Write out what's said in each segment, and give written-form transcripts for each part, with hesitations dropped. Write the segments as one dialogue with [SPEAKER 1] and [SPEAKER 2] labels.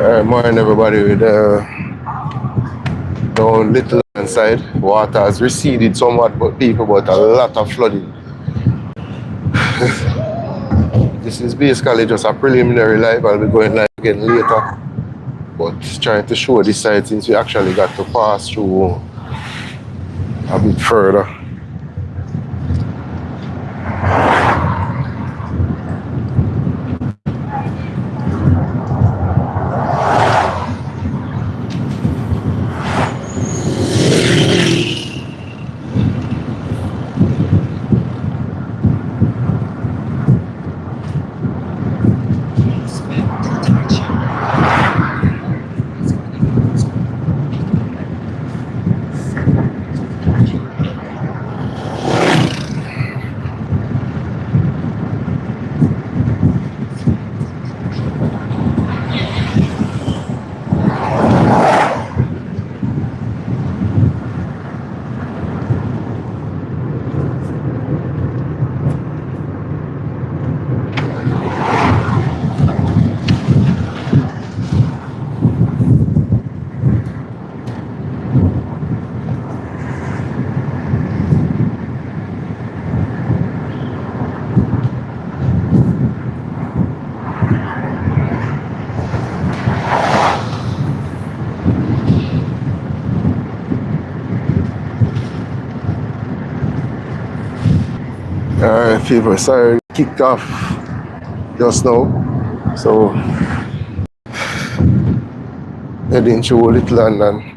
[SPEAKER 1] Morning everybody with down little side. Water has receded somewhat but a lot of flooding. This is basically just a preliminary live. I'll be going live again later. But trying to show this side since we actually got to pass through a bit further. Alright people, sorry kicked off just now. So heading through Little London.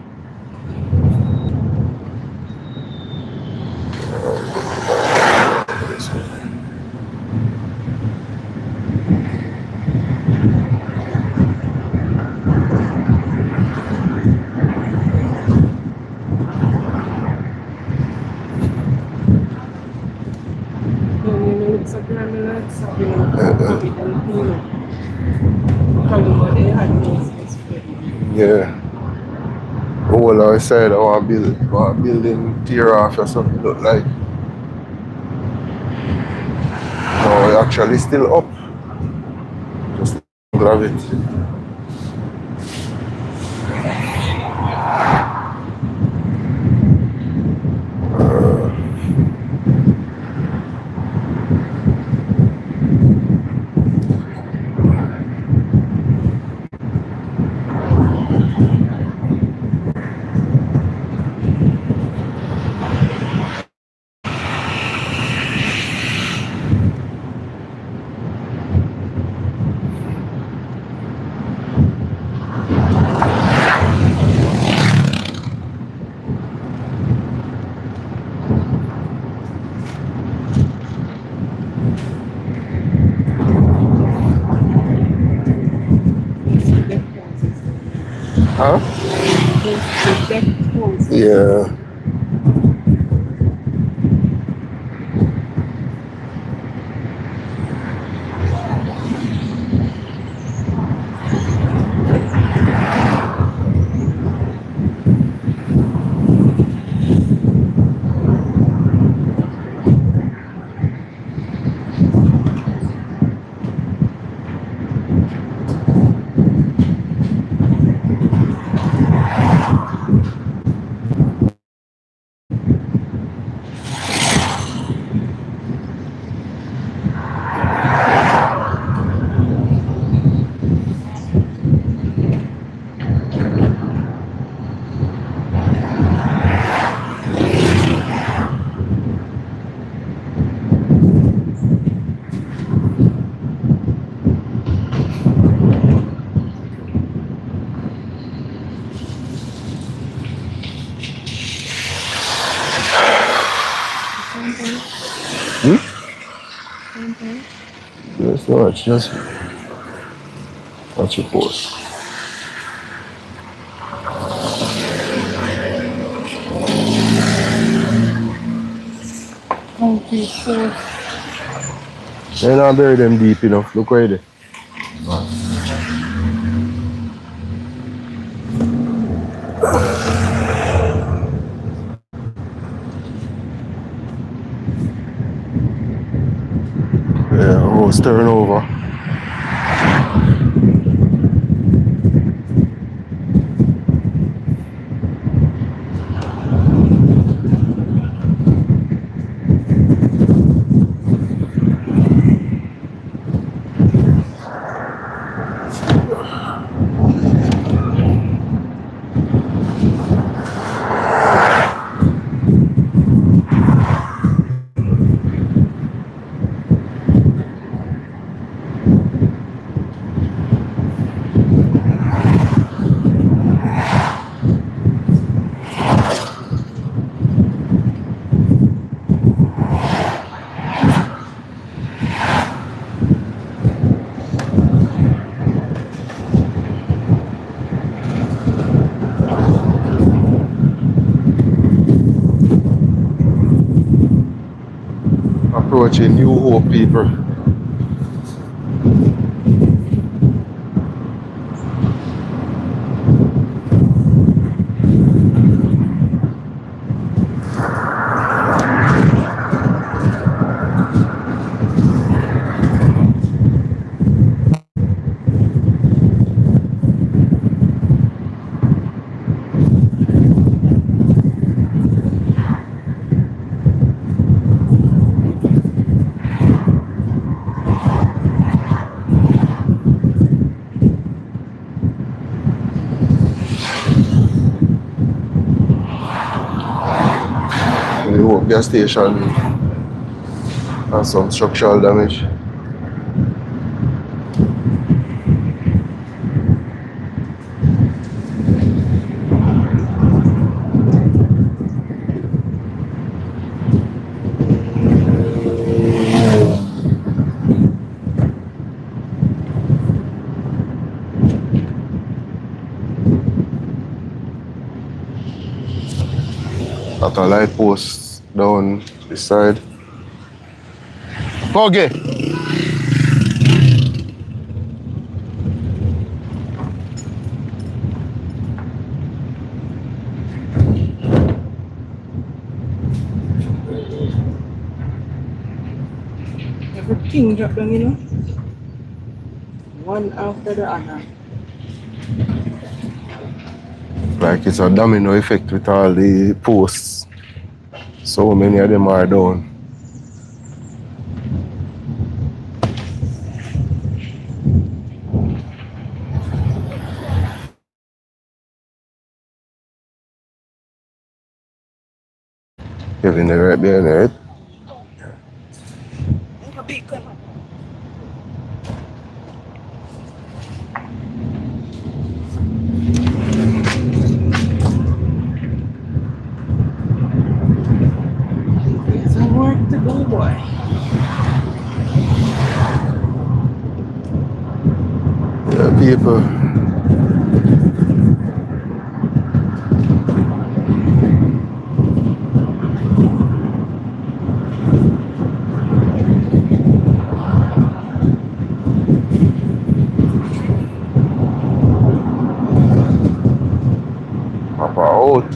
[SPEAKER 1] Yeah. All I said I want to building tear off or something look like. No, it's actually still up. Just grab it. Huh? Yeah. Yes, no, it's just watch your post. They're not bury them deep enough. Look where they. Yeah, house turn over. watching New Hope, people. New Hope gas station has some structural damage. Lot of light posts down this side. Okay.
[SPEAKER 2] Everything dropped down, you know. One after the other.
[SPEAKER 1] Like it's a domino effect with all the posts. So many of them are down. Kevin, they're right behind it.
[SPEAKER 2] There's some work to do, boy.
[SPEAKER 1] Yeah, people. Papa out.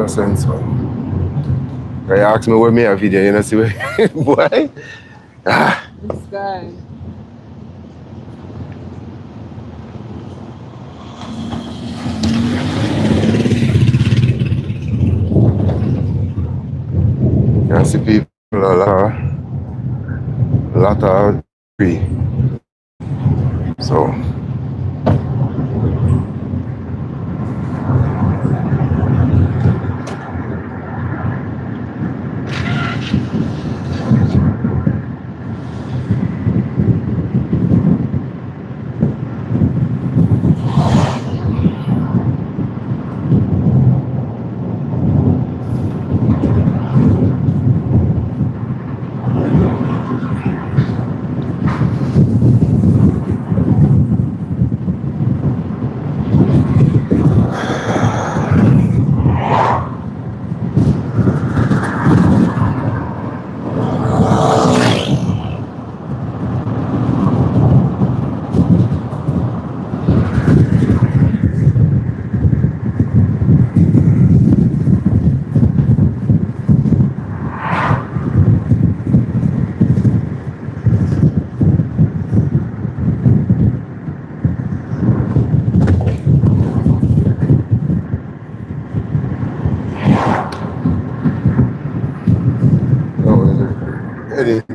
[SPEAKER 1] Sense, man. You ask me where me a video, you know, see where, boy? Ah.
[SPEAKER 2] This guy.
[SPEAKER 1] You can see people a lot of tree. So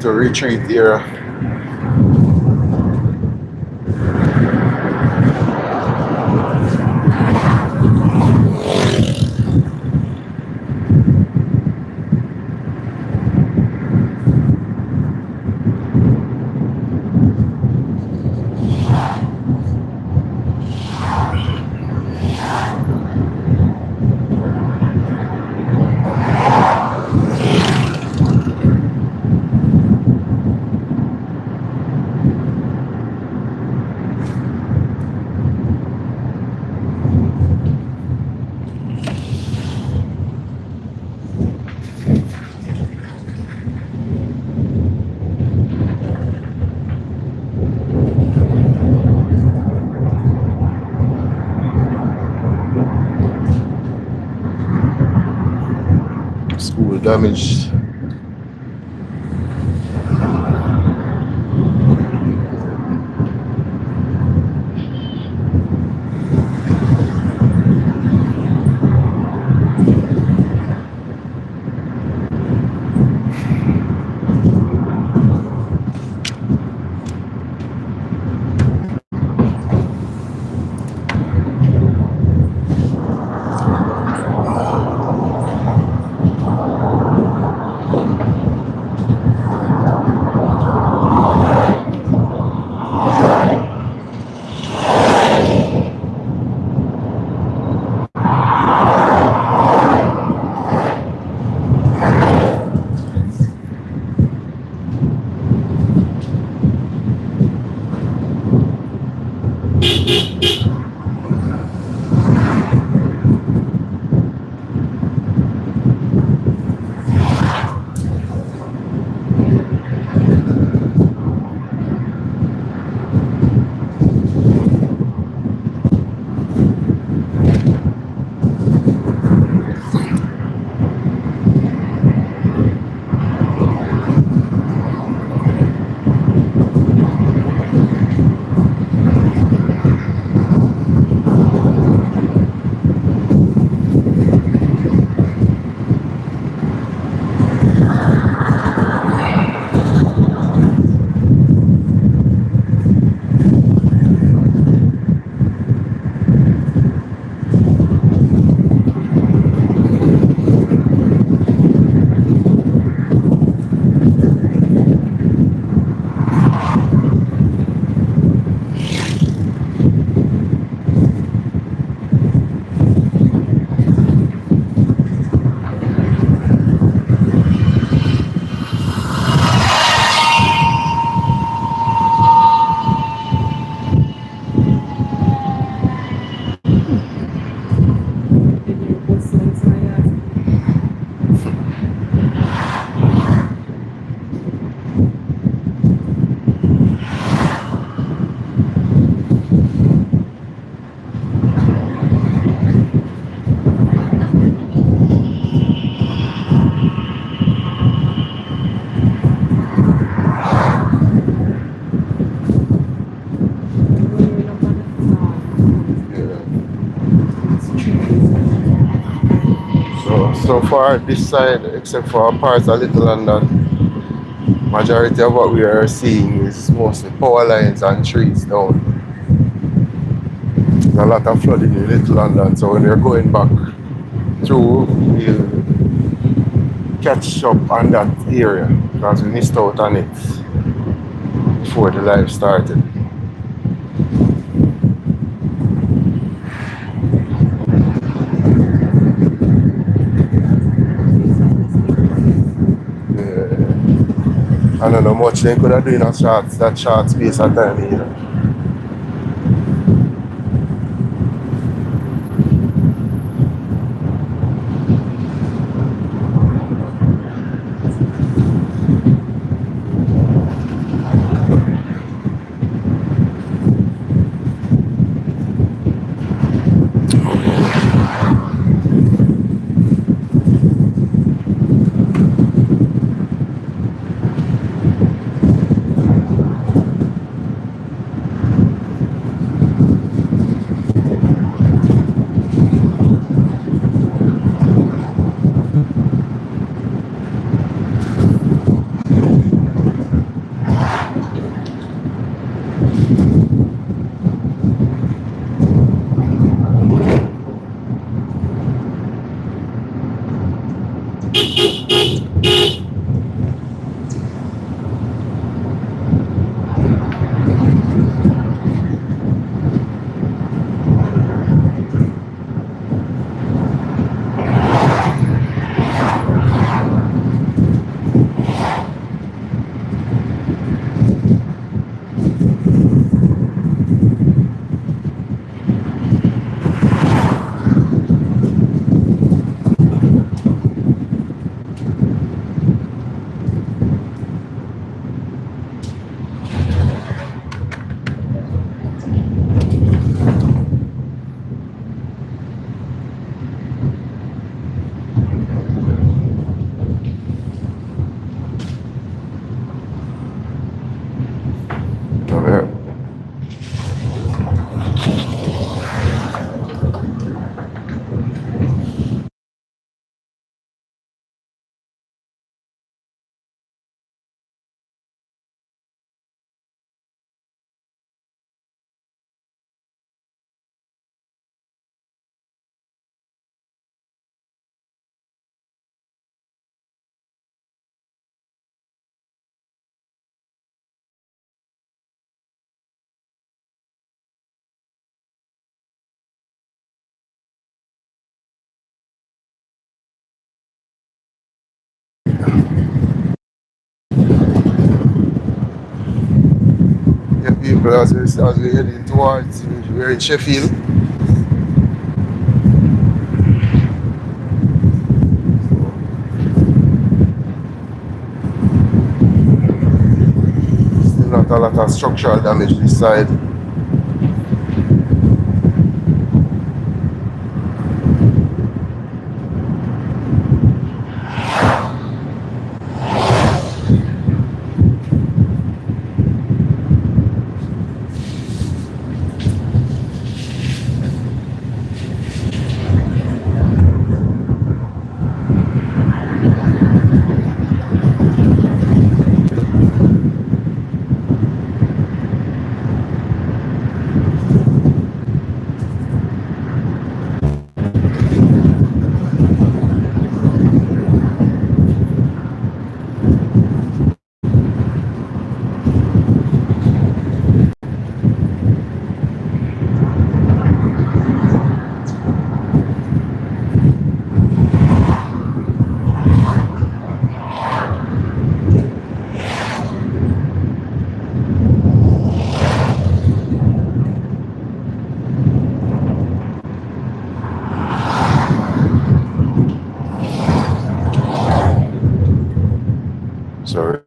[SPEAKER 1] to retreat here. School damaged. So far this side, except for parts of Little London, majority of what we are seeing is mostly power lines and trees down. There's a lot of flooding in Little London, so when we're going back through, we'll catch up on that area because we missed out on it before the live started. I don't know much they could have done in that short space of time either. Okay. Yeah, people, as we're heading towards, we're in Sheffield. Still not a lot of structural damage this side. Sorry.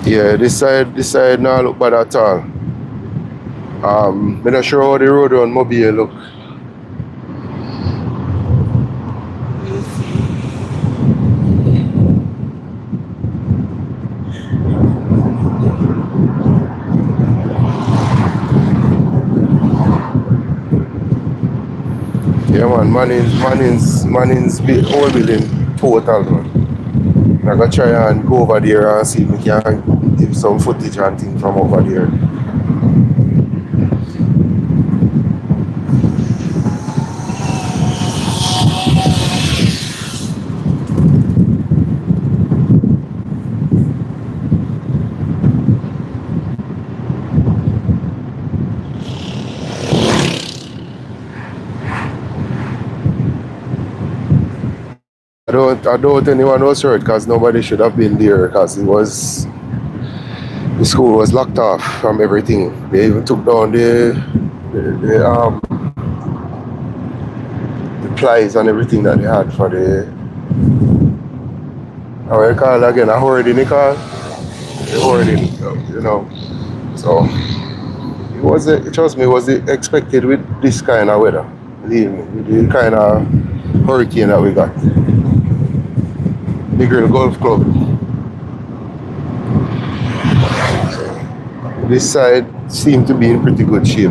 [SPEAKER 1] Yeah, this side now look bad at all. I'm not sure how the road on Mobile look.
[SPEAKER 2] We'll see.
[SPEAKER 1] Yeah man, Manning's whole building total man. I gotta try and go over there and see if we can give some footage and things from over there. I don't anyone was hurt because nobody should have been there because the school was locked off from everything. They even took down the plies and everything that they had for the How you call it again? A hoarding, you call? A hoarding, you know. So it was trust me, it was expected with this kind of weather. Believe me, with the kind of hurricane that we got. Big Girl Golf Club. This side seemed to be in pretty good shape.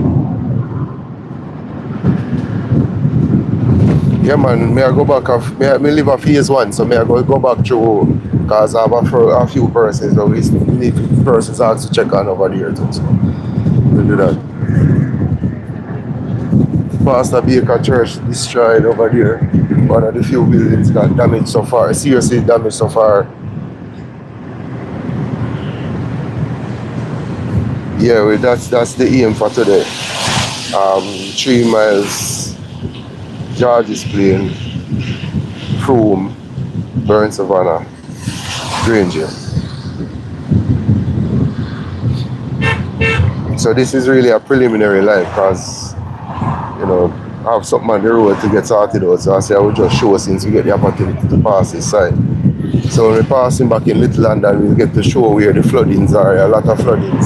[SPEAKER 1] Yeah man, may I go back me live a phase one, so may I go back through because I have a few persons, so we need persons also check on over there too. So we'll do that. Pastor Baker Church destroyed over there. One of the few buildings got damaged so far, seriously damaged so far. Yeah, well, that's the aim for today. 3 miles George's Plain, Frome, Burn Savannah, Granger. So this is really a preliminary live because, you know, I have something on the road to get started out. So I say I will just show since we get the opportunity to pass this side. So when we're passing back in Little London, we'll get to show where the floodings are, a lot of floodings.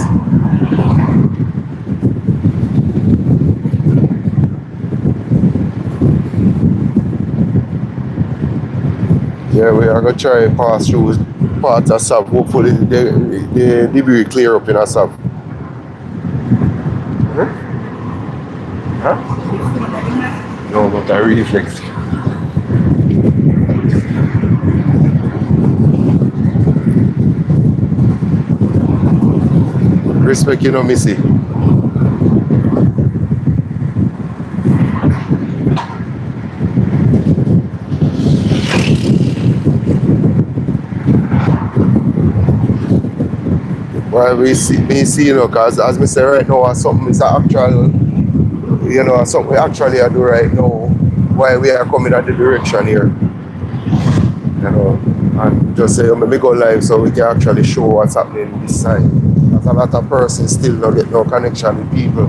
[SPEAKER 1] Yeah, we are going to try and pass through parts of Sav. Hopefully the debris clear up in a Sav. Huh? No, but I reflex. Respect, you know, Missy. Well, me see, you know, because as I say right now, something is actual, you know, something we actually do right now, why we are coming at the direction here, you know, and just say, let me go live so we can actually show what's happening this side. Because a lot of persons still don't get no connection with people,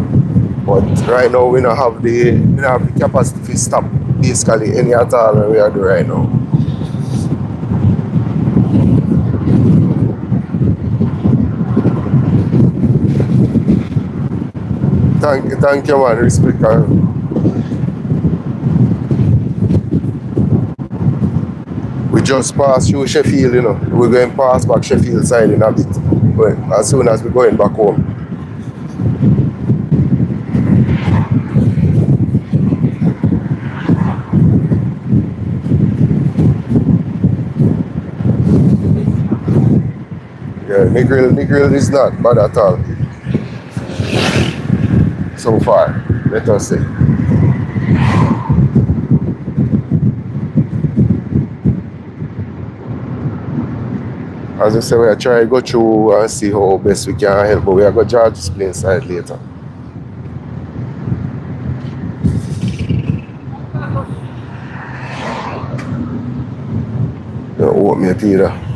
[SPEAKER 1] but right now we don't have the capacity to stop basically any at all we are doing right now. Thank you, man. Respect. We just passed through Sheffield, you know. We're going past back Sheffield side in a bit. But as soon as we're going back home. Yeah, Negril is not bad at all. So far, let us say. As I say, we are trying to go through and see how best we can help, but we are going to George's Plain side later. Don't open me either.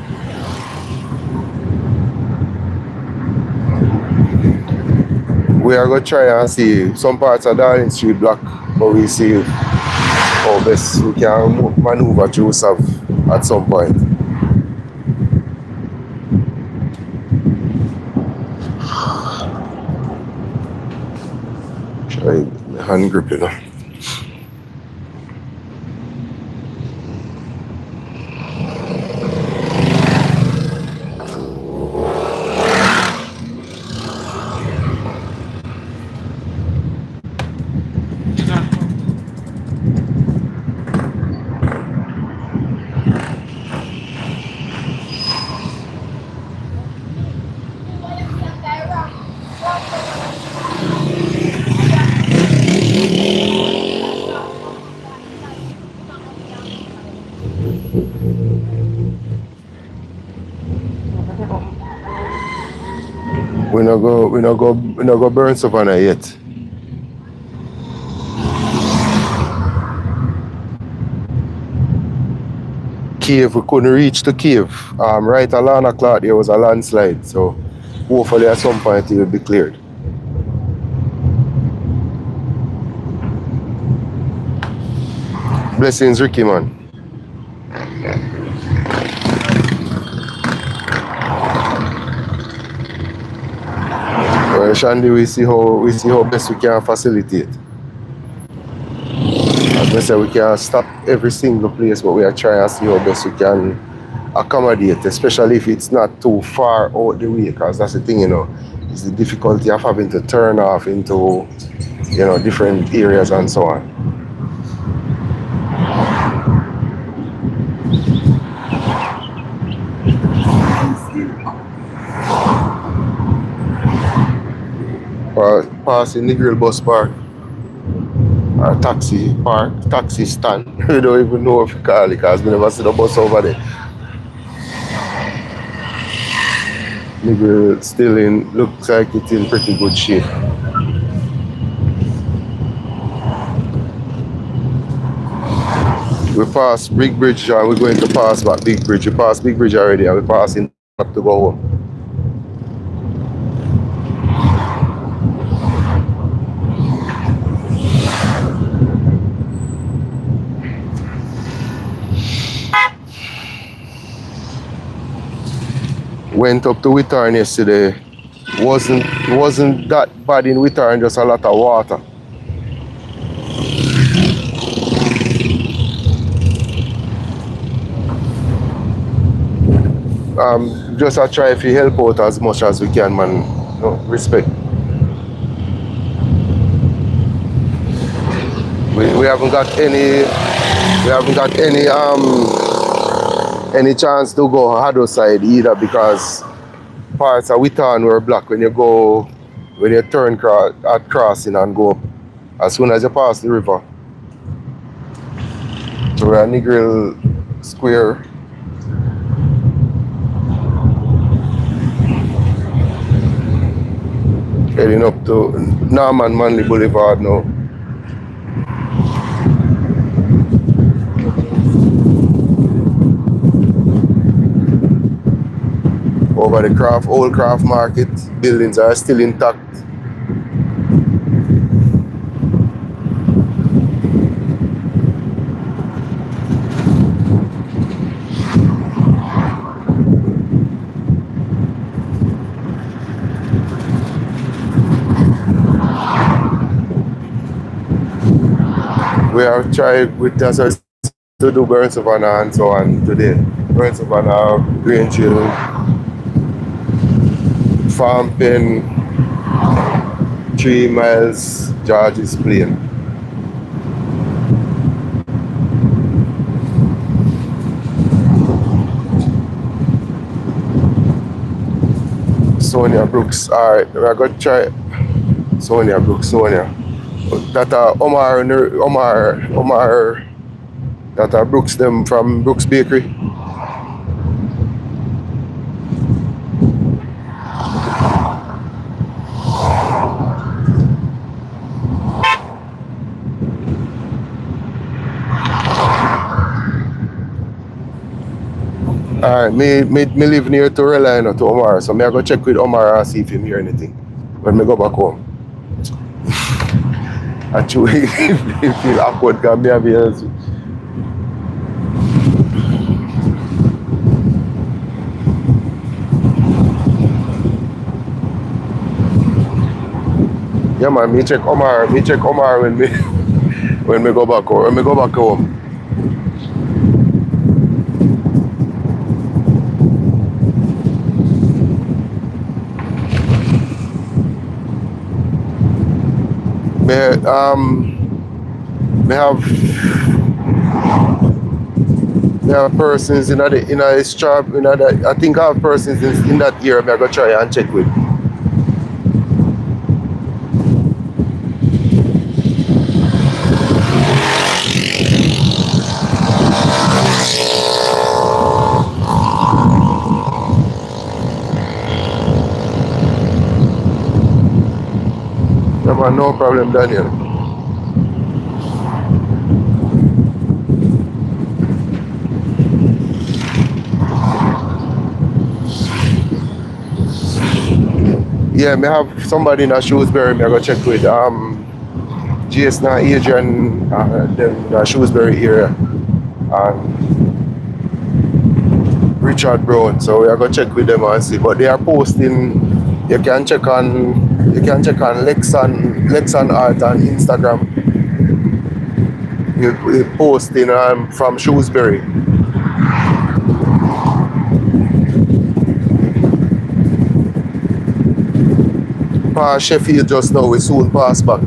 [SPEAKER 1] We are going to try and see some parts of Darling Street block, but we see how best we can maneuver through Sav at some point. Try hand grip, you know. We not go burn Savannah yet. Cave, we couldn't reach the cave. Right at 11 o'clock there was a landslide, so hopefully at some point it will be cleared. Blessings, Ricky, man. Shandy, we see how best we can facilitate. As I said, we can't stop every single place, but we are trying to see how best we can accommodate, especially if it's not too far out the way, because that's the thing, you know, it's the difficulty of having to turn off into, you know, different areas and so on. Passing the grill bus park or taxi park, taxi stand. We don't even know if you call it because we never see the bus over there. The grill still looks like it's in pretty good shape. We passed Big Bridge and we're going to pass back Big Bridge. We passed Big Bridge already and we're passing back to go home. Went up to Wittarn yesterday. Wasn't that bad in Wittarn, just a lot of water. Just I try to help out as much as we can, man. No, respect. We haven't got any chance to go Hado side either because parts of Wittarn were blocked when you turn at crossing and go up as soon as you pass the river. So we're at Negril Square. Heading up to Norman Manley Boulevard now. Over the old craft market buildings are still intact. We are trying with us to do Burn Savannah and so on today. Burn Savannah, Green Chill, Farm Pen, 3 miles, George's Plain. Sonia Brooks, alright, we're going to try Sonia Brooks, that Omar, that Brooks them from Brooks Bakery. Alright, me live near to Errol to Omar, so I go check with Omar and see if he hear anything when I go back home. Actually, it feel awkward because me have ears. Yeah man, me check Omar when me when me go back home. Me have persons in his job, I think I have persons in that area I go try and check with. No problem, Daniel. Yeah, me have somebody in a Shrewsbury, me I go check with Jason and Adrian them in the Shrewsbury area and Richard Brown, so we are going to check with them and see, but they are posting, you can check on You can check on Lexan Art on Instagram. He posting from Shrewsbury. Pass Sheffield just now, we soon pass back.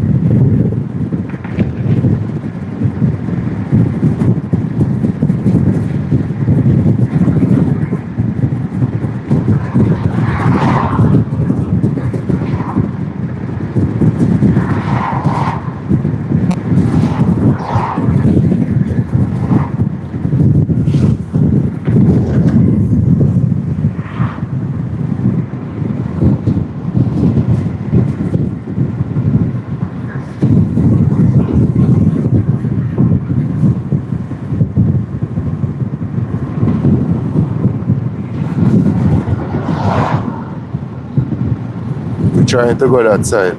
[SPEAKER 1] We're trying to go that side.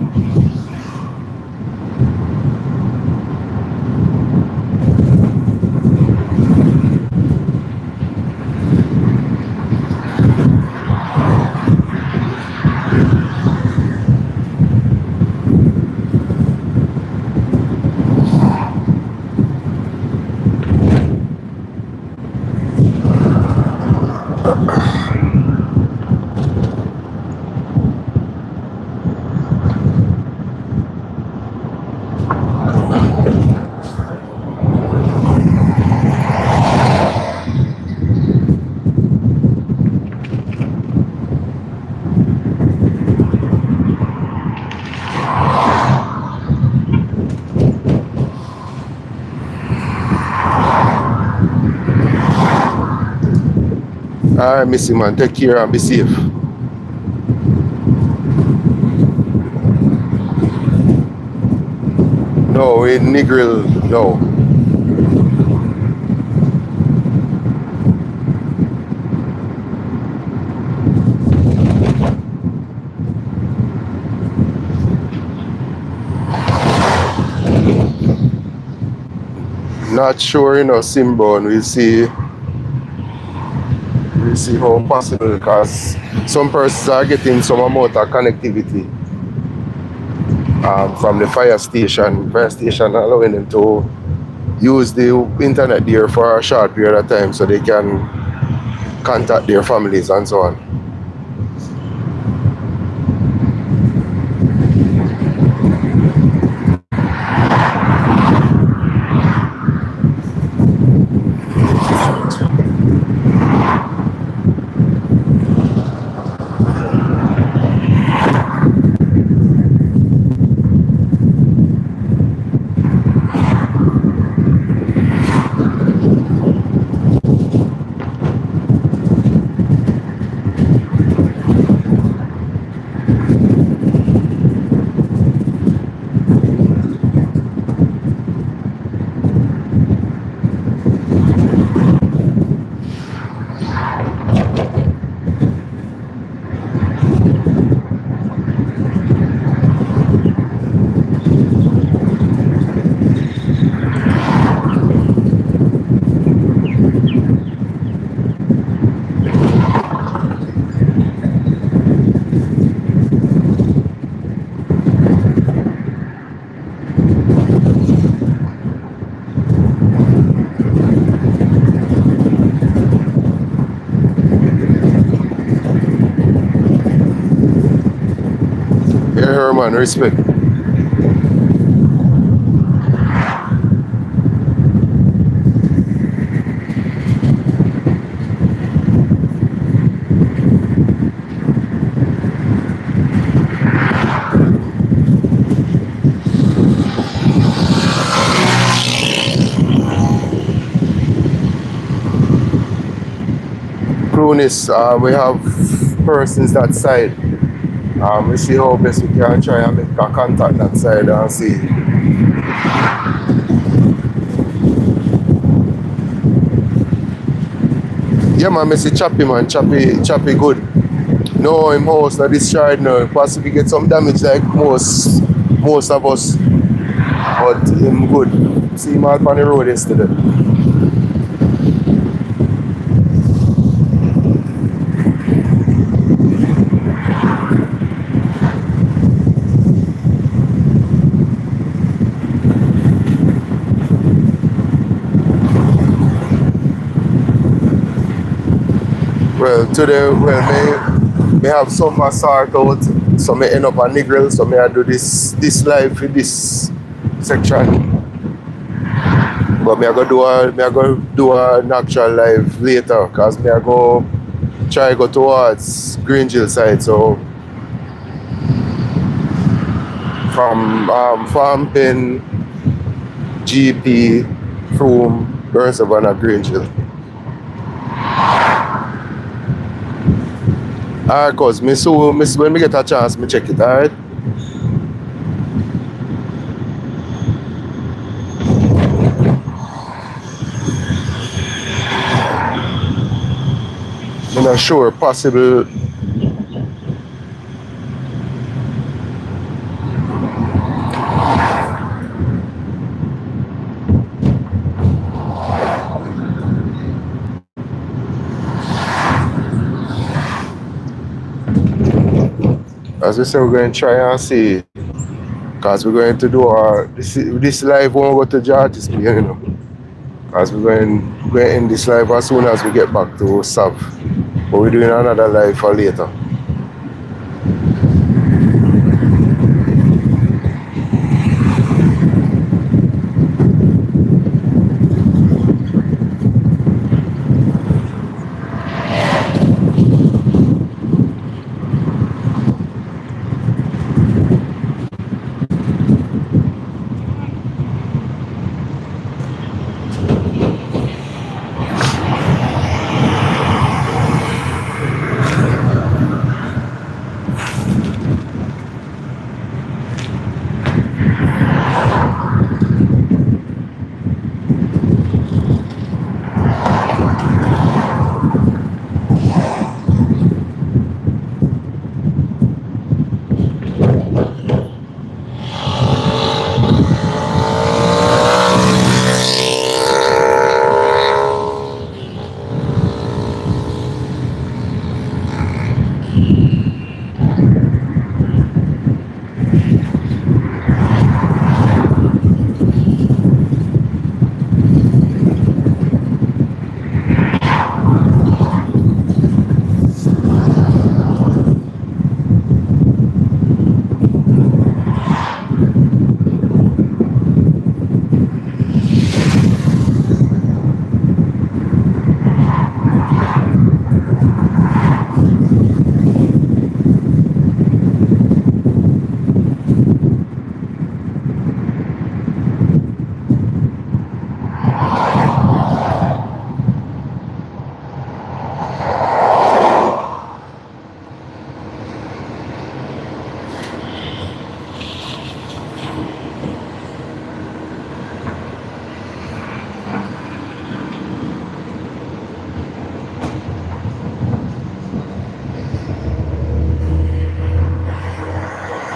[SPEAKER 1] Alright, Missy man, take care and be safe. No, in Negril, no. Not sure, Simba, we'll see. We'll see how possible, because some persons are getting some amount of connectivity from the fire station. Fire station allowing them to use the internet there for a short period of time so they can contact their families and so on. Yeah, man, respect. Prunis, we have persons that side. We see how best we can try and make a contact that side and see. Yeah man, I see Choppy man, Choppy good. No, him house not destroyed now. Possibly get some damage like most of us. But him good. See him out on the road yesterday. today, well, me have some sort out, so me end up a niggle, so me I do this live in this section. But me I go do an actual live later, cause me I go try go towards Green Jill side. So from Farm Pen, GP, Froome, Burn Savannah, Green Jill. Alright, cause when me get a chance, me check it, alright? I'm not sure, possible. As we say, we're going to try and see, because we're going to do this live when we go to George's Place, you know. Because we're going to end this live as soon as we get back to Sav. But we're doing another live for later.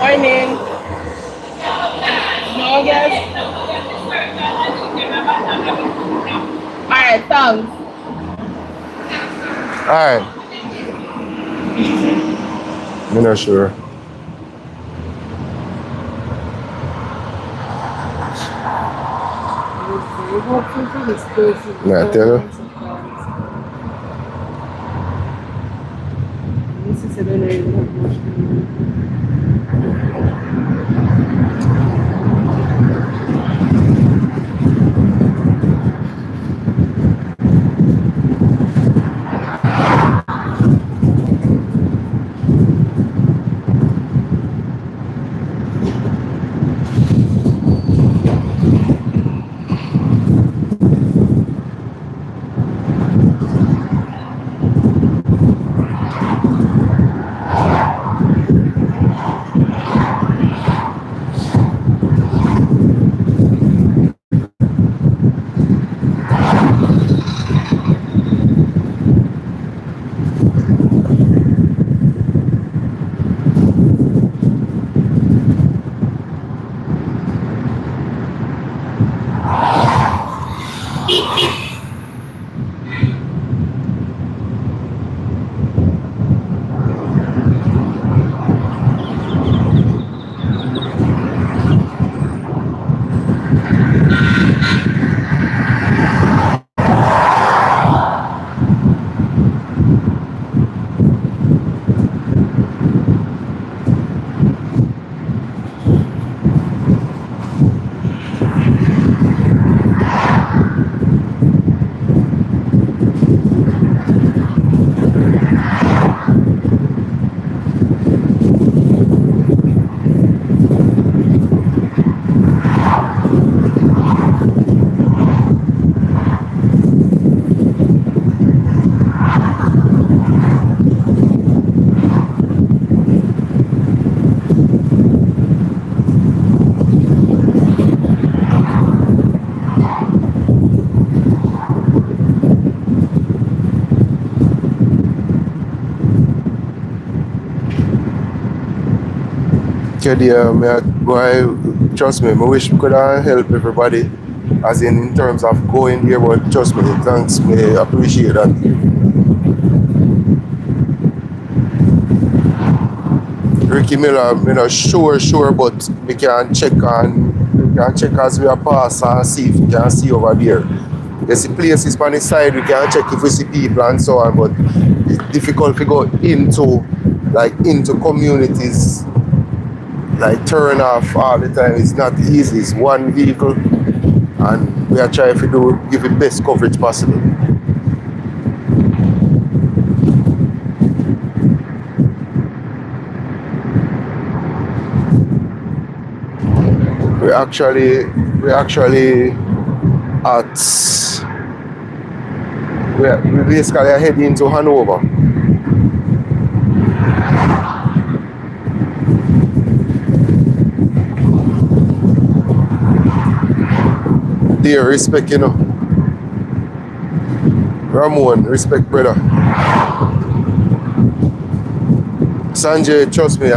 [SPEAKER 2] Morning. No, guys. Alright, songs.
[SPEAKER 1] Alright. I'm not sure. Nah, tell her. Kid, yeah, trust me, I wish we could help everybody, as in terms of going there, but trust me, thanks, me appreciate that. Ricky Miller, you know, sure, but we can check as we are pass and see if we can see over there. There's places on the side we can check if we see people and so on, but it's difficult to go into communities, like turn off all the time. It's not easy. It's one vehicle, and we are trying to give the best coverage possible. We actually we basically are heading to Hanover. Dear, respect, you know. Ramon, respect, brother. Sanjay, trust me, we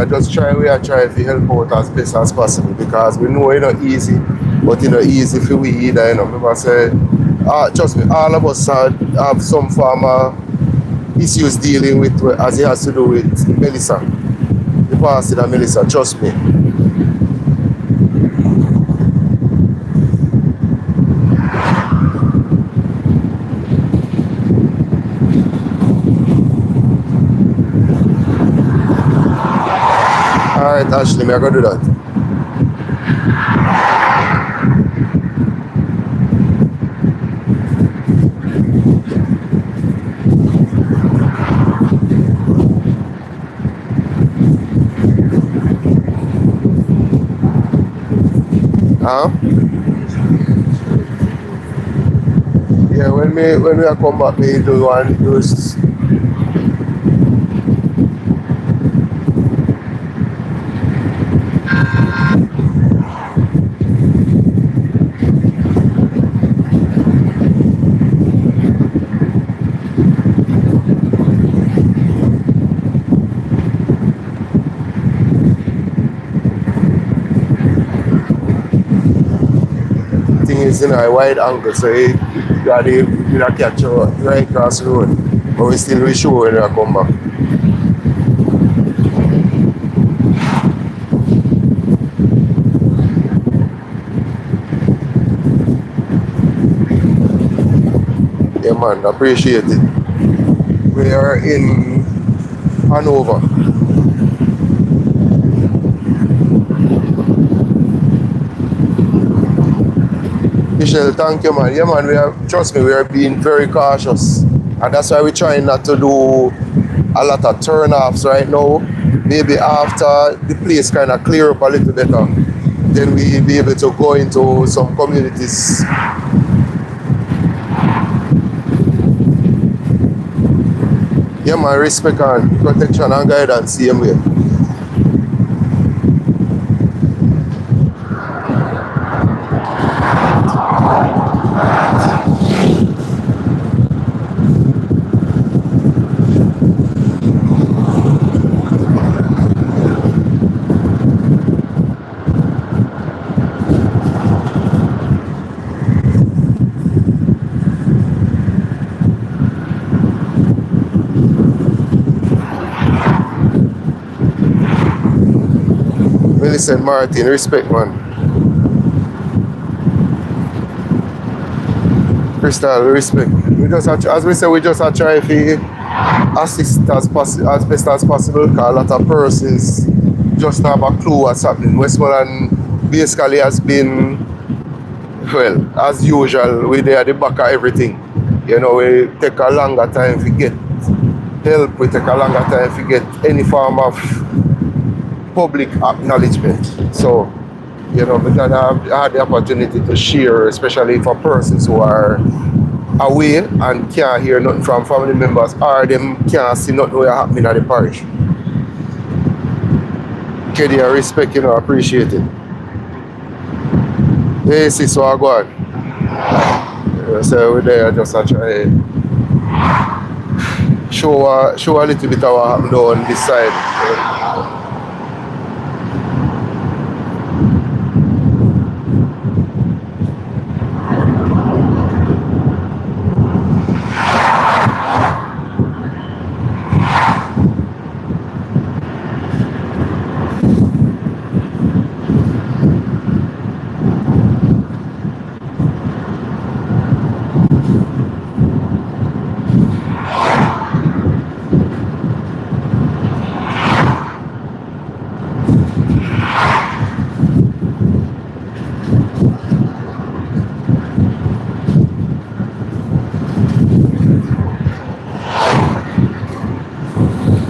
[SPEAKER 1] are trying to help out as best as possible, because we know it's not easy, but it's not easy for we either, you know. Remember I said, trust me, all of us have some form of issues dealing with, as it has to do with Melissa, the passing of Melissa, trust me. Alright, Ashley, I'm gonna do that. Huh? Yeah, when we come back, me do those. Thing is, you know, a wide angle, so you gotta catch you right across the road. But we still be sure when we come back. Yeah, man, appreciate it. We are in Hanover. Michelle, thank you, man. Yeah, man, trust me, we are being very cautious. And that's why we're trying not to do a lot of turn-offs right now. Maybe after the place kind of clear up a little better, then we'll be able to go into some communities. Yeah, man, respect and protection and guidance, same way. Millicent Martin, respect, man. Crystal, respect. We just have to, as we say, we just have to try to assist as best as possible, because a lot of persons just have a clue what's happening. Westmoreland basically has been, well, as usual, we're there at the back of everything. You know, we take a longer time to get help, we take a longer time to get any form of public acknowledgement. So, you know, we can have had the opportunity to share, especially for persons who are away and can't hear nothing from family members, or them can't see nothing what's happening at the parish. Kedi, I respect, you know, appreciate it. Hey, sis, so I go on. So we're there just to try show a little bit of what happened on this side.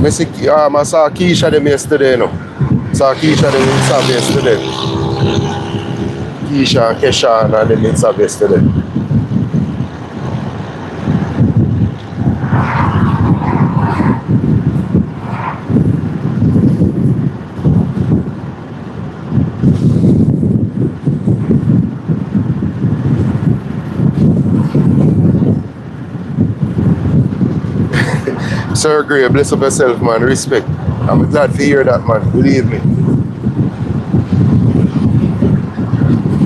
[SPEAKER 1] I saw Keisha them yesterday, you know. Saw Keisha them in Sab yesterday. Keisha and Kesha and them in Sab yesterday. Sir Gray, bless up yourself, man. Respect. I'm glad to hear that, man. Believe me.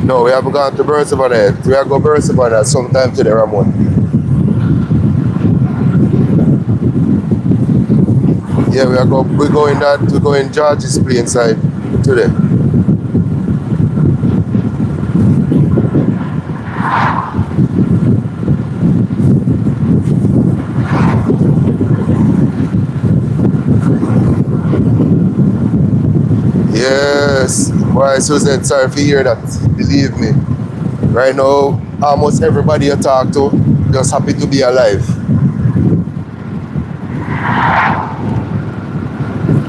[SPEAKER 1] No, we haven't gone to Burnsabana yet. We are going to Burnsabana sometime today, Ramon. Yeah, we're going George's play inside today. Yes. Why, Susan, sorry to hear that. Believe me. Right now, almost everybody you talk to just happy to be alive.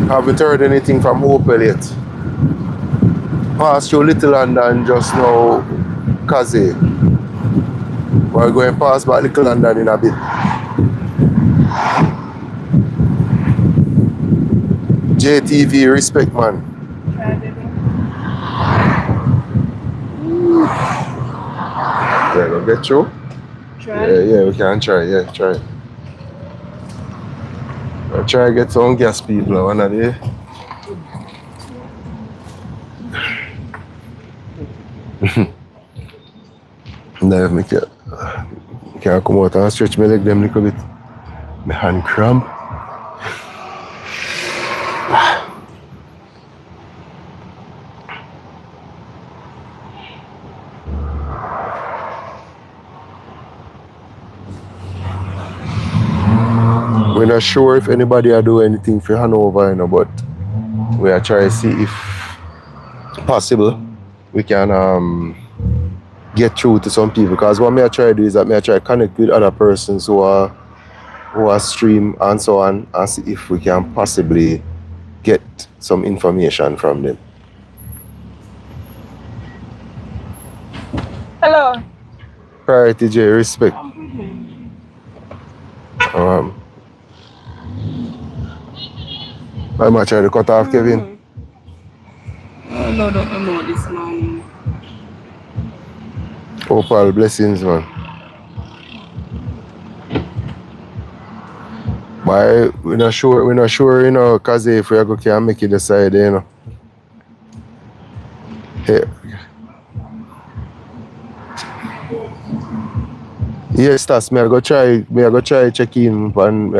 [SPEAKER 1] Haven't heard anything from Opel yet. Passed through Little London just now, Kazi. We're going past by Little London in a bit. JTV, respect, man. Yeah, we'll get through.
[SPEAKER 2] Try.
[SPEAKER 1] Yeah, we can try. Yeah, try. I'll try to get some gas people one of the. Now if I can come out and stretch my leg them a little bit. My hand cramp. We're not sure if anybody will do anything for Hanover, you know, but we are trying to see if possible we can get through to some people. Because what I try to do is that I try to connect with other persons who are stream and so on, and see if we can possibly get some information from them.
[SPEAKER 2] Hello.
[SPEAKER 1] Priority J, respect. I'm going to try to cut off Kevin.
[SPEAKER 2] Oh, Lord, I don't know this man.
[SPEAKER 1] Opal, blessings, man. But we're not sure, you know, because if we are can make it decide, you know. Hey. Yes, that's me. I go try check in Van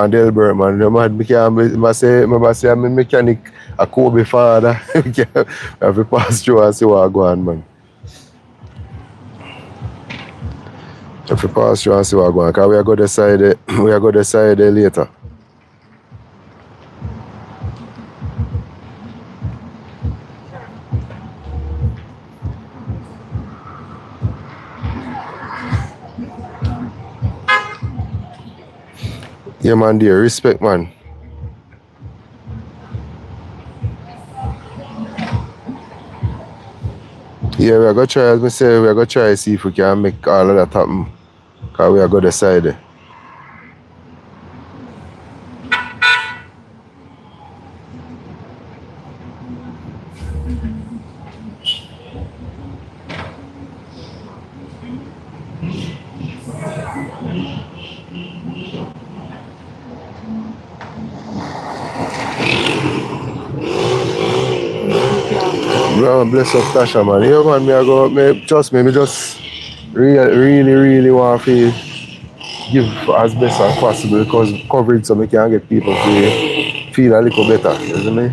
[SPEAKER 1] Delbert, man. The man, I say I'm a mechanic, a Kobe father. I have to pass through and see what go on, man. I have to pass through and see what go on, because we are going to decide later. Yeah, man, dear, respect, man. Yeah, we are going to try, as I say, we are going to try to see if we can make all of that happen. Because we are going to decide. Lord bless up Tasha, man. Yeah, man, me just really want to give as best as possible, because coverage so we can get people to feel a little better, you see me?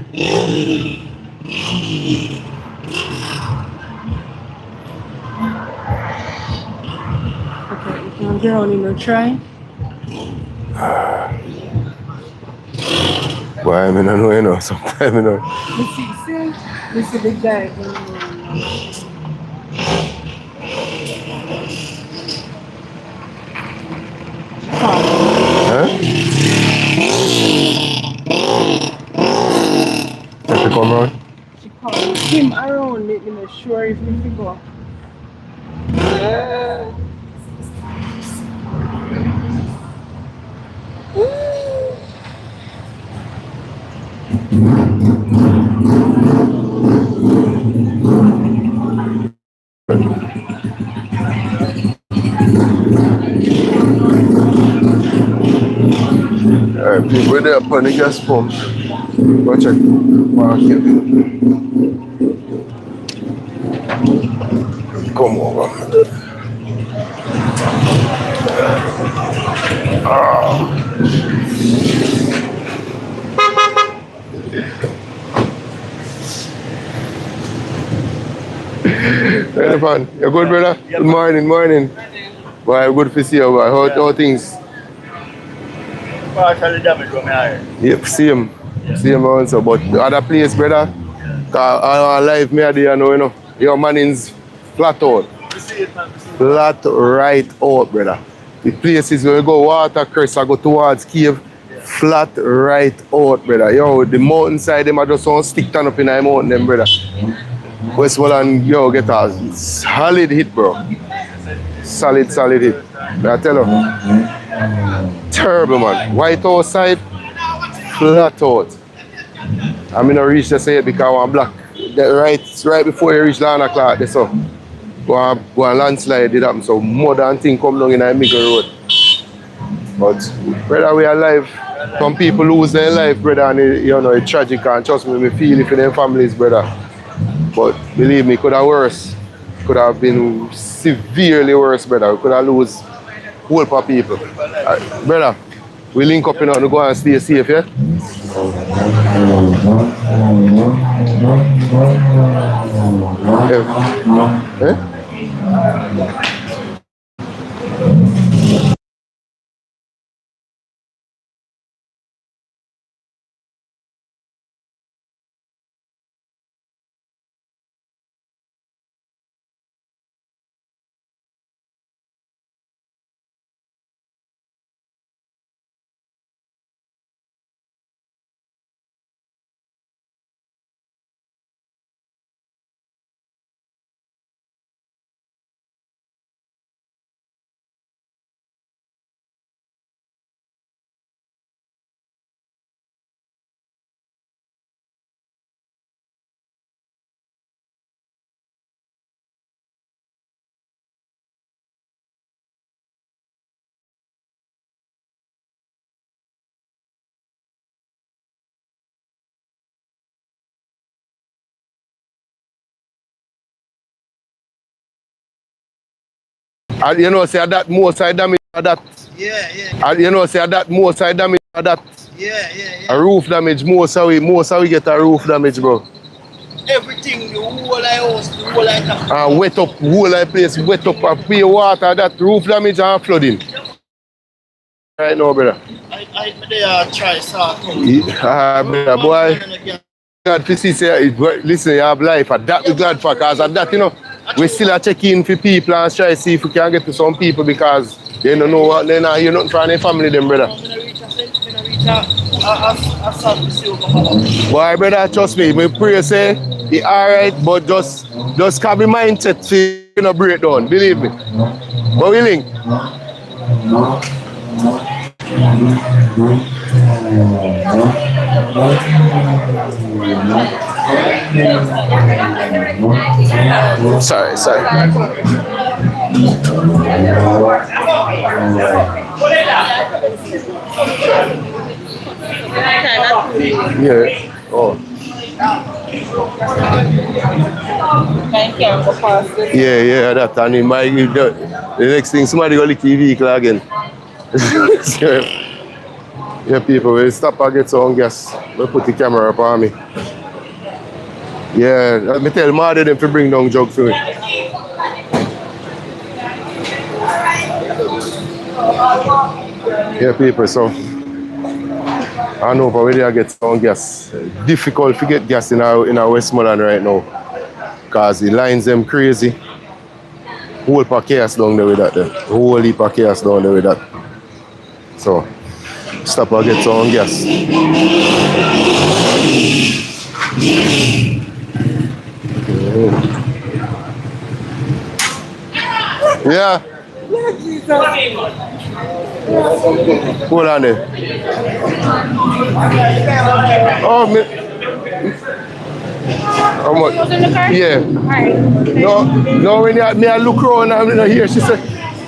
[SPEAKER 2] Okay, you can get on in a try.
[SPEAKER 1] Boy, I mean, I know, you know, sometimes, you know.
[SPEAKER 2] This is the guy.
[SPEAKER 1] Have to come round.
[SPEAKER 2] She called him around, make me not sure if we go.
[SPEAKER 1] Alright, people there upon the gas pump. Go check market. Come over. Hey, man, you good, brother?
[SPEAKER 3] Yeah,
[SPEAKER 1] Good morning, morning. Boy, good to see you, boy. How things?
[SPEAKER 3] Partially damage from my
[SPEAKER 1] Yep, same. Same also, but the other place, brother, cause our life me there, you know. Your man's flat out. Flat right out, brother. The places where you go water, crest, I go towards cave. Flat right out, brother. Yo, the mountainside, them are just on stick turn up in the mountain, them, brother. Westmoreland, yo, get a solid hit, bro. Solid hit. I tell you. Terrible, man. White outside, flat out. I'm in a reach to say it because I'm black. Right before you reach Lana Clark, that's so. Go and landslide did happen, so mud and thing come down in the middle road. But, brother, we are alive. Some people lose their life, brother, and you know, it's tragic, and trust me, we feel it for their families, brother. But believe me, it could have worse. Could have been severely worse, brother. We could have lost whole heap of people. Brother, we link up in to go and stay safe, yeah? Eh? And you know, say that most I damage that.
[SPEAKER 3] Yeah.
[SPEAKER 1] And you know, say that most I damage that.
[SPEAKER 3] Yeah.
[SPEAKER 1] A roof damage, most how we get a roof damage, bro.
[SPEAKER 3] Everything, the whole house, the whole house.
[SPEAKER 1] And wet up, whole place, wet up and pay water, that roof damage and flooding. Right now, brother.
[SPEAKER 3] They are try sort out.
[SPEAKER 1] Brother, boy. God to see, say, listen, you have life, and that we're glad for, because of that, you know, we still are checking for people and try to see if we can get to some people because they don't know what, they don't hear nothing from their family, them, brother. Boy, brother, trust me, my prayer say, it's alright, but just have the mindset to, you know, break down, believe me. But we link. Sorry. Yeah. Oh. Yeah, that. And it might give the next thing somebody go lick the vehicle again. Yeah, people, we stop and get some gas. We put the camera up on me. Yeah, let me tell Marty them to bring down jug for me. Yeah, people, so I know for where they get some gas. Difficult to get gas in our Westmoreland right now. Because the lines them crazy. Whole heap of chaos down there with that. Whole heap of chaos down there with that. So Stop and get some gas. Yeah. Hold on there. Oh, me. How much?
[SPEAKER 2] Was in the car?
[SPEAKER 1] Yeah.
[SPEAKER 2] Alright.
[SPEAKER 1] No, when I look around and I'm here, she said,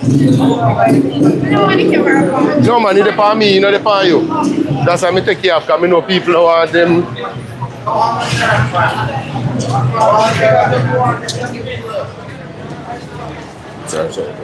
[SPEAKER 2] No money camera.
[SPEAKER 1] no man, it's upon me, not upon you. That's why I take care of, because I know people who want them. Sorry.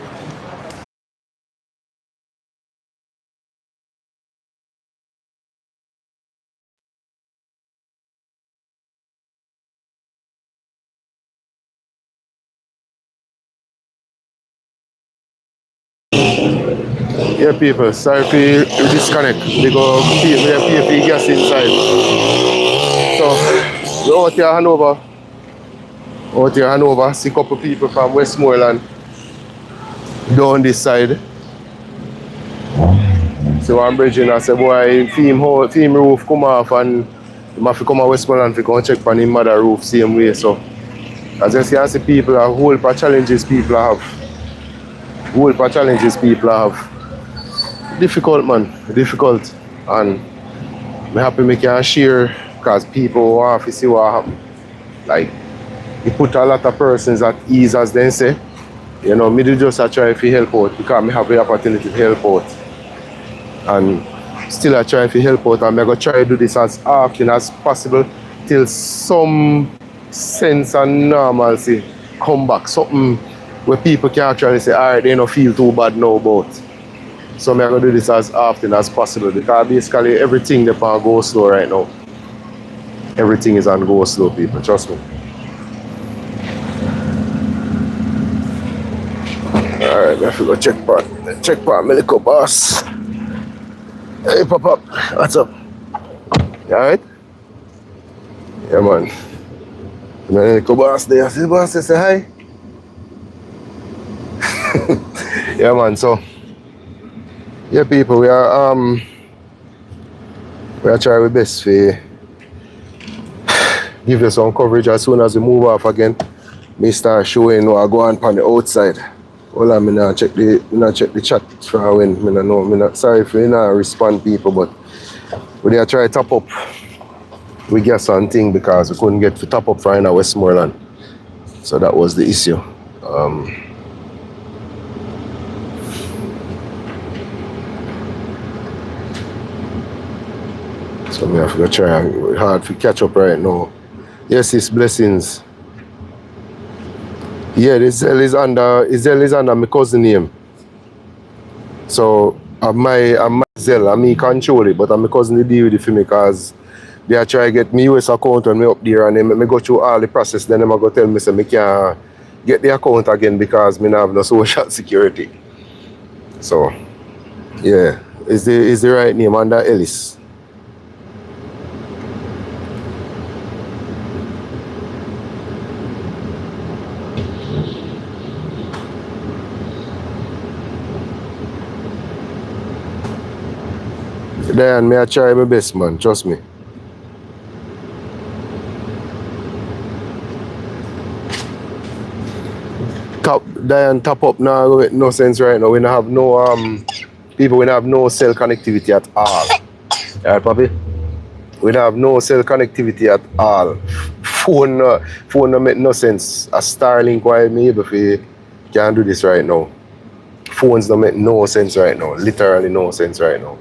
[SPEAKER 1] Yeah, people, sorry for you disconnect. We go pay for gas inside. So, we're out here Hanover, see a couple people from Westmoreland down this side. So I'm bridging and I say, boy, theme roof come off and he have to come to Westmoreland to go and check on his mother roof same way. So, as you can see, people have whole part challenges people have. Difficult, man. Difficult. And I'm happy we can share because people want to see what happen. Like, it put a lot of persons at ease, as they say. You know, me just try to help out because I have the opportunity to help out. And still I try to help out, and I'm going to try to do this as often as possible till some sense and normalcy come back. Something where people can actually say, alright, they don't feel too bad now about. So I'm going to do this as often as possible because basically everything is on go slow right now. Everything is on go slow, people, trust me. Alright, I have to go check part my little boss. Hey, Pop, what's up? You alright? Yeah, man. My little boss there. See the boss say hi? Yeah, man, so yeah, people, we are trying our best to give you some coverage as soon as we move off again. Me start showing what I go on the outside. Hold on, me not check the chat for when me not sorry if we not respond people, but we are try to top up. We get something because we couldn't get to top up for in Westmoreland. So that was the issue. So me have to try hard to catch up right now. Yes, it's blessings. Yeah, this Zell is under my cousin name. So I'm my Zell, I me control it, but I'm my cousin to deal with it for me because they are trying to get me US account and me up there and then me go through all the process, then them go tell me say me can't get the account again because me not have no social security. So yeah, is the right name under Ellis. Then me I try my best, man, trust me. Top up now with no sense right now. We don't have no people we don't have no cell connectivity at all. Alright, Papi? We don't have no cell connectivity at all. Phone don't make no sense. A Starlink why me able to can do this right now. Phones don't make no sense right now. Literally no sense right now.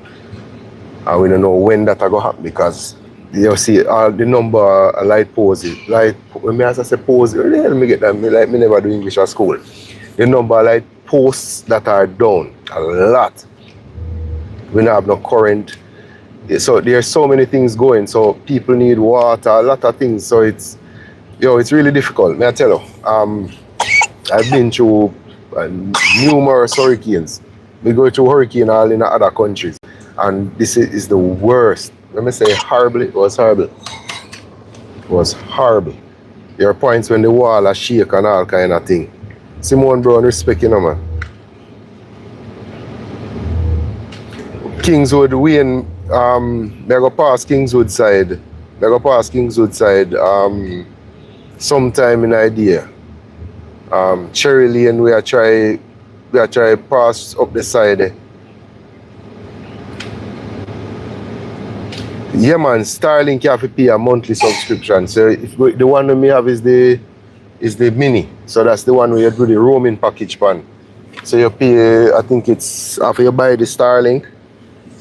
[SPEAKER 1] And we don't know when that will happen because you see all the number of light poses. Light when I say pose, let me get that. Me never do English at school. The number of light posts that are down a lot. We don't have no current. So there's so many things going. So people need water, a lot of things. So it's really difficult. May I tell you? I've been through numerous hurricanes. We go through hurricane all in other countries. And this is the worst. Let me say horrible, it was horrible. It was horrible. There are points when the wall are shake and all kind of thing. Simone Brown, respect you know, man. Kingswood, Wayne, they go past Kingswood side. They go past Kingswood side sometime in idea. Cherry Lane, we are try pass up the side. Yeah man, Starlink you have to pay a monthly subscription. So if the one that we have is the mini. So that's the one where you do the roaming package pan. So you pay, I think it's after you buy the Starlink,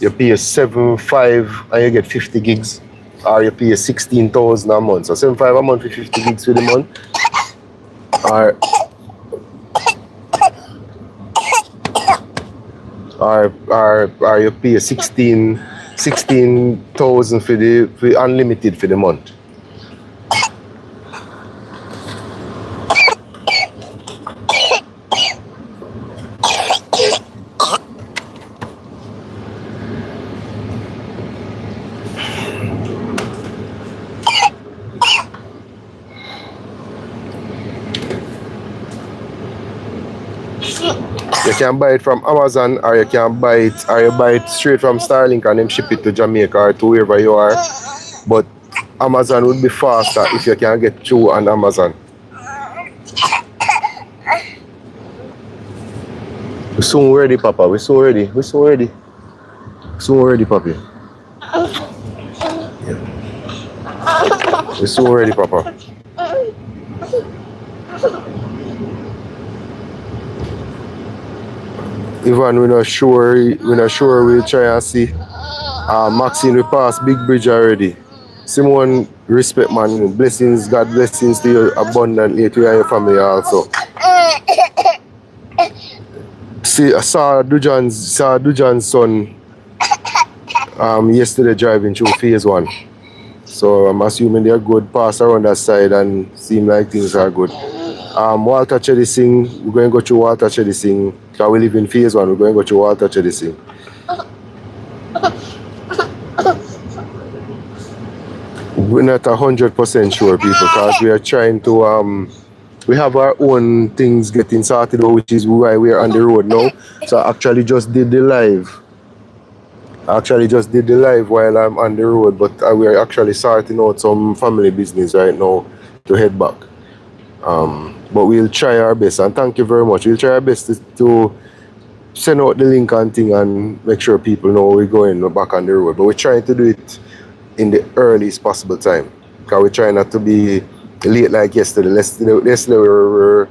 [SPEAKER 1] you pay 7.5 and you get 50 gigs. Or you pay 16,000 a month. So 7.5 a month for 50 gigs for the month. Or you pay 16,000 for unlimited for the month. You can buy it from Amazon, or you buy it straight from Starlink and then ship it to Jamaica or to wherever you are. But Amazon would be faster if you can get through on Amazon. We're soon ready, Papa. We're so ready. We're so ready. So ready, Papi. Yeah. We're so ready, Papa. Even we're not sure we'll try and see. Maxine, we passed Big Bridge already. Simone, respect man, blessings, God blessings to you abundantly to you and your family also. See, I saw Dujan's son yesterday driving through phase 1. So I'm assuming they're good, pass around that side and seem like things are good. Walter Chedi Singh, we're going to go through Walter Chedi Singh. Because we live in phase 1, we're going to go through Walter Chedi Singh. We're not 100% sure, people, because we are trying to, we have our own things getting sorted out, which is why we're on the road now. So I actually just did the live. While I'm on the road, but we're actually sorting out some family business right now to head back. But we'll try our best, and thank you very much. We'll try our best to send out the link and thing and make sure people know we're going back on the road. But we're trying to do it in the earliest possible time, because we're trying not to be late like yesterday. Yesterday we were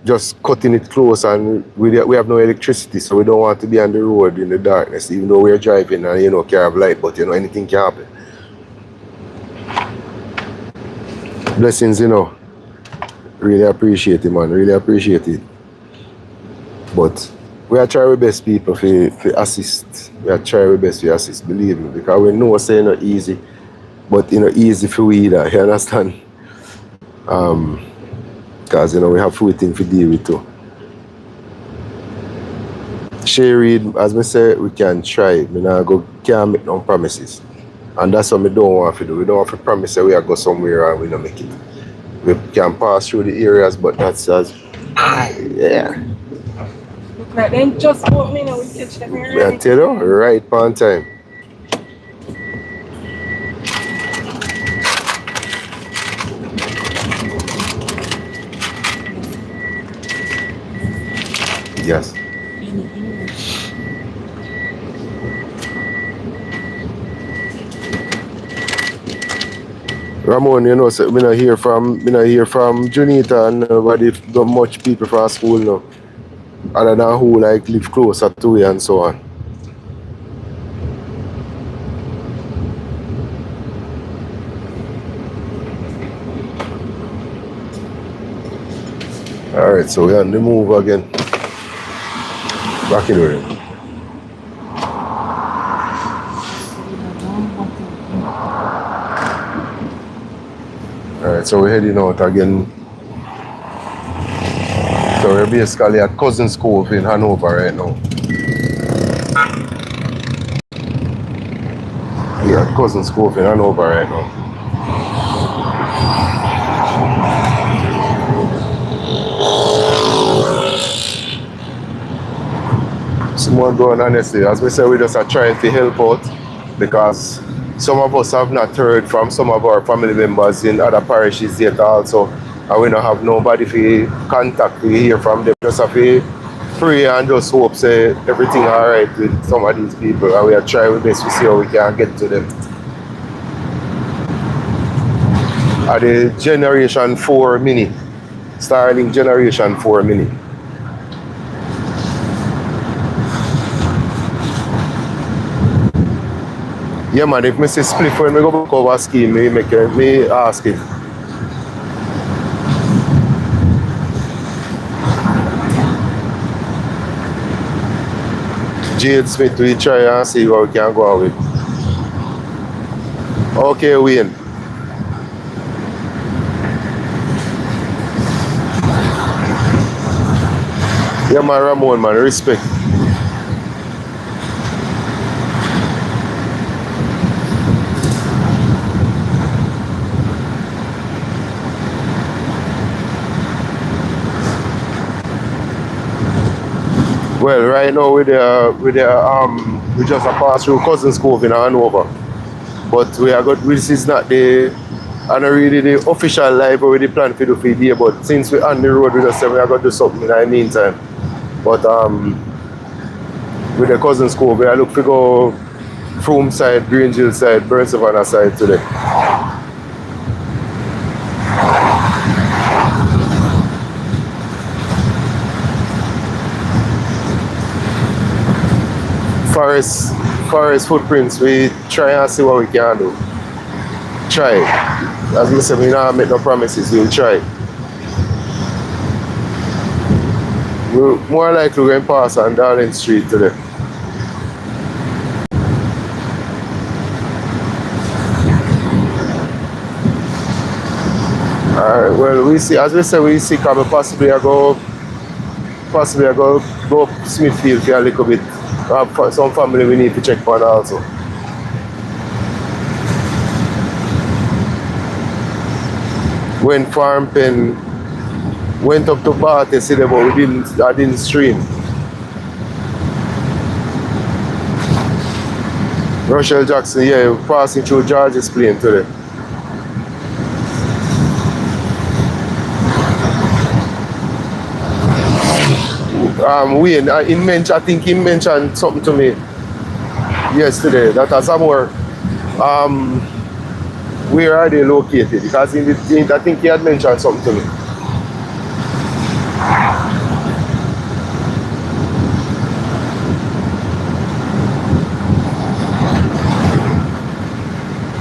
[SPEAKER 1] just cutting it close, and we have no electricity, so we don't want to be on the road in the darkness, even though we're driving and can't have light, but anything can happen. Blessings, really appreciate it, man, really appreciate it. But we are trying our best, people, to assist. We are trying our best to assist, believe me, because we know it's not easy, but easy for we either, you understand? Because we have few things to deal with too. Sherry, as I say, we can try. Can't make no promises. And that's what we don't want to do. We don't want to promise that we are go somewhere and we don't make it. We can pass through the areas, but that's as yeah.
[SPEAKER 2] Look like them just bought me now, we catch them here.
[SPEAKER 1] I tell you, right on time. Yes. Ramon, so we not hear from Junita and nobody, not much people from school now. Other than who live closer to you and so on. Alright, so we're on the move again. Back in the room. Alright, so we're heading out again. So we're basically at Cousin's Cove in Hanover right now. We're at Cousin's Cove in Hanover right now. So more going honestly. As we say, we just are trying to help out because some of us have not heard from some of our family members in other parishes yet also. And we don't have nobody to contact to hear from them. Just have to pray and just hope say everything alright with some of these people. And we are trying our best to see how we can get to them. At the Generation 4 Mini. Starlink Generation 4 Mini. Yeah man, if I say split when we go back over scheme, me ask it. Jade Smith, we try and see what we can go on with. Okay, Wayne. Yeah man, Ramon man, respect. Well, right now we just a pass through Cousins Cove in Hanover, but we are good. This is not the and really the official live or the plan for the day. But since we're on the road, we just say we are going to do something in the meantime. But with the Cousins Cove, we are looking to go Froome side, Green Hill side, Burn Savannah side today. Forest footprints, we try and see what we can do. Try. As we say, we don't make no promises, we'll try. We're more likely going to pass on Darling Street today. Alright, well we see, as we say, we see come possibly I go up Smithfield for a little bit. Some family we need to check on also. When Farm Pen went up to Bath yesterday, but I didn't stream. Rochelle Jackson, yeah, passing through George's plane today. Wayne, I think he mentioned something to me yesterday that as somewhere, where are they located? Because I think he had mentioned something to me.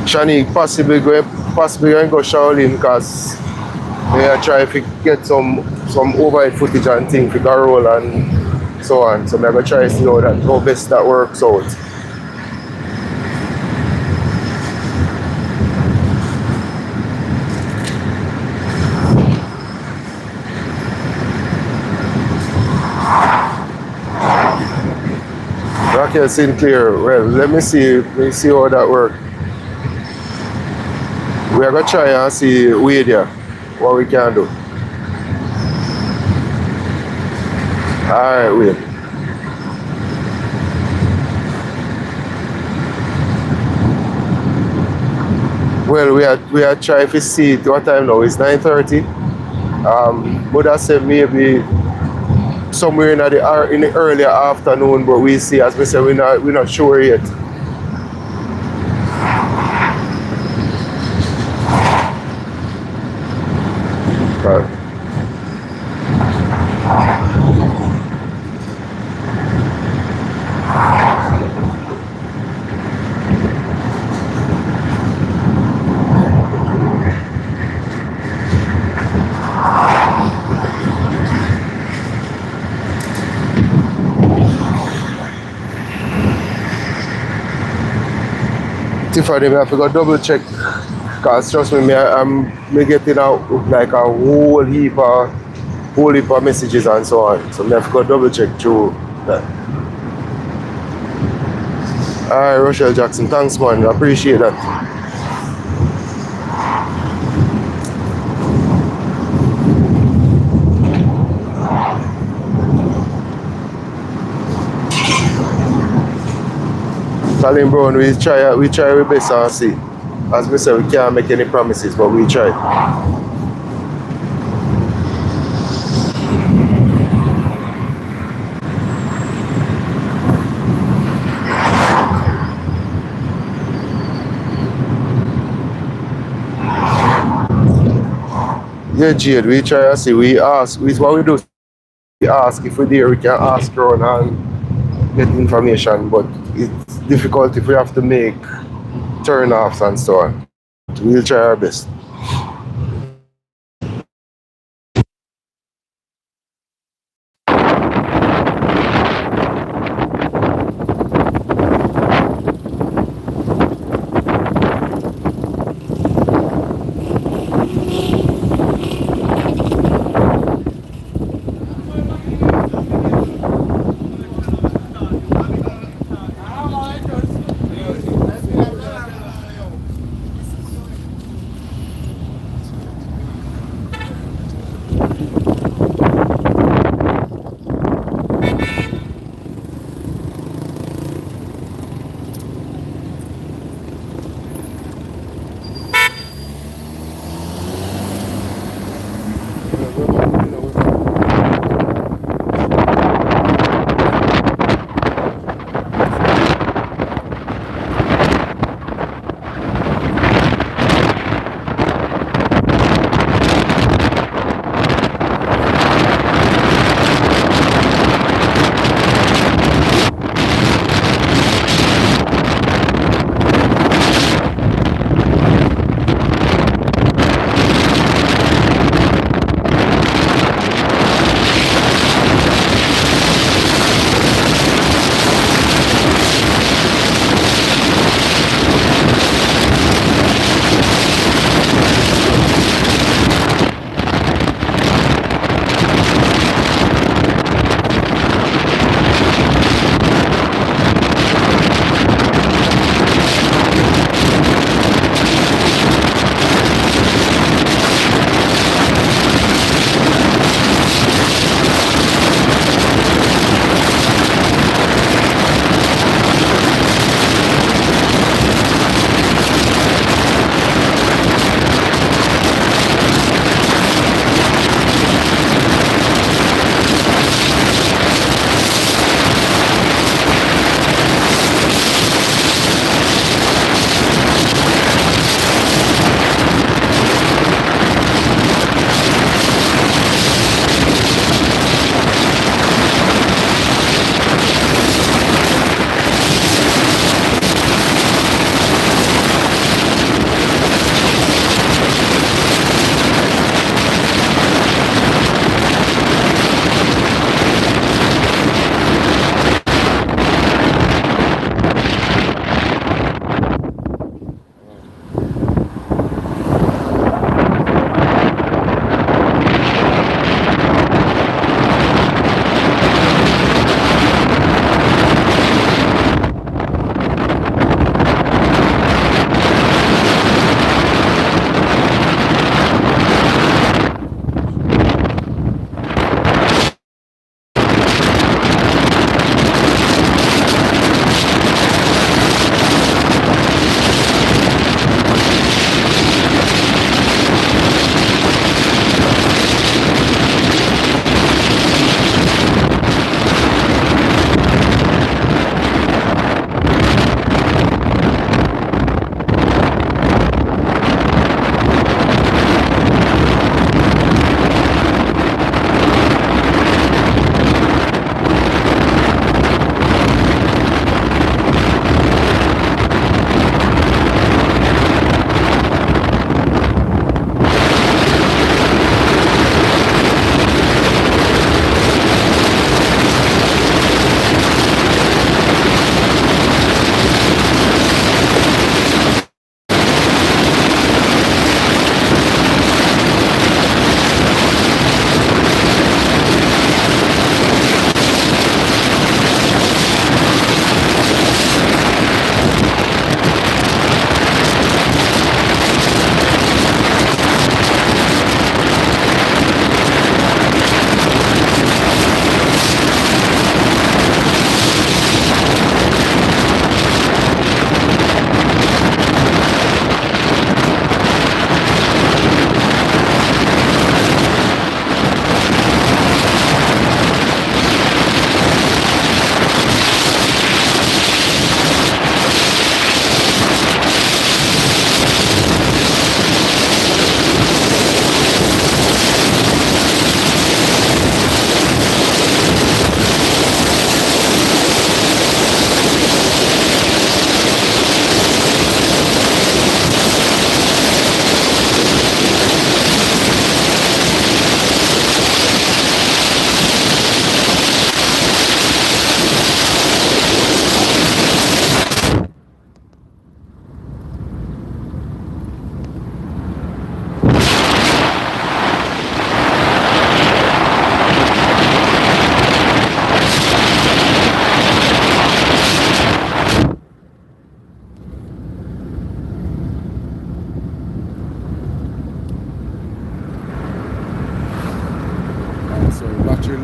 [SPEAKER 1] Shani possibly going to go Shaolin because they are trying to get some overhead footage and things for Errol and so on. So I'm going to try to see how best that works out. Raquel Sinclair, well, let me see how that works. We are going to try and see Wade here, what we can do. Alright, Wade. Well, we are trying to see what time now. It's 9:30. But I said maybe somewhere in the earlier afternoon, but we see, as we said, we're not sure yet. Right. Tiffany, I have to go double check because trust me, I'm getting out like a whole heap of messages and so on. So I have to go double check through that. Alright, Rochelle Jackson, thanks man, I appreciate that. Colin Brown, we try our best and see. As we say, we can't make any promises, but we try. Yeah, Jade, we try and see. We ask, what we do, we ask if we're there, we can ask around and get information, but it's difficult if we have to make turn-offs and so on. We'll try our best.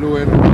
[SPEAKER 1] low end.